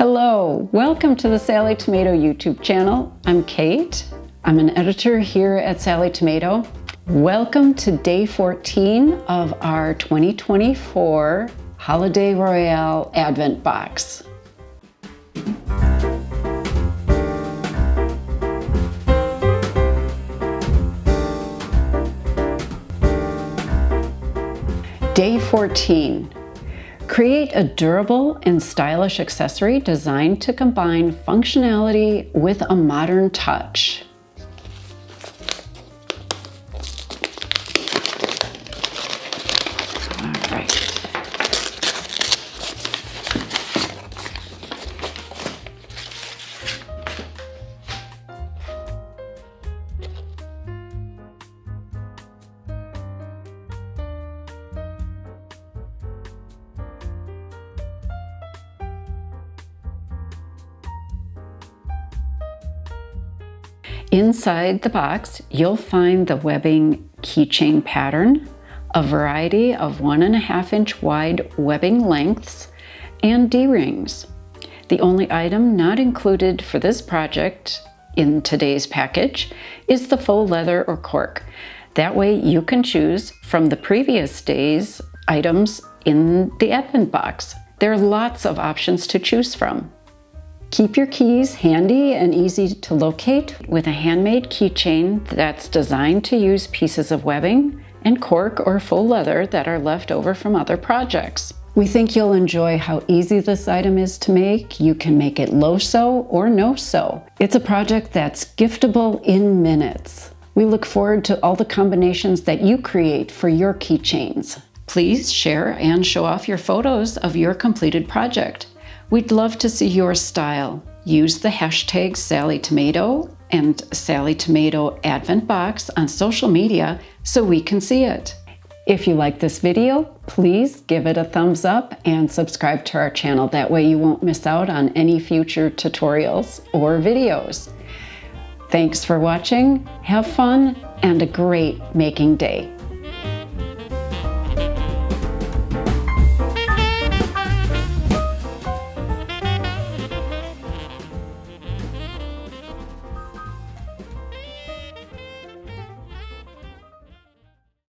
Hello, welcome to the Sallie Tomato YouTube channel. I'm Kate. I'm an editor here at Sallie Tomato. Welcome to day 14 of our 2024 Holiday Royale Advent Box. Day 14. Create a durable and stylish accessory designed to combine functionality with a modern touch. All right. Inside the box, you'll find the webbing keychain pattern, a variety of 1.5 inch wide webbing lengths, and D-rings. The only item not included for this project in today's package is the faux leather or cork. That way you can choose from the previous day's items in the Advent box. There are lots of options to choose from. Keep your keys handy and easy to locate with a handmade keychain that's designed to use pieces of webbing and cork or faux leather that are left over from other projects. We think you'll enjoy how easy this item is to make. You can make it low-sew or no-sew. It's a project that's giftable in minutes. We look forward to all the combinations that you create for your keychains. Please share and show off your photos of your completed project. We'd love to see your style. Use the hashtags Sallie Tomato and Sallie Tomato Advent Box on social media so we can see it. If you like this video, please give it a thumbs up and subscribe to our channel. That way you won't miss out on any future tutorials or videos. Thanks for watching, have fun, and a great making day.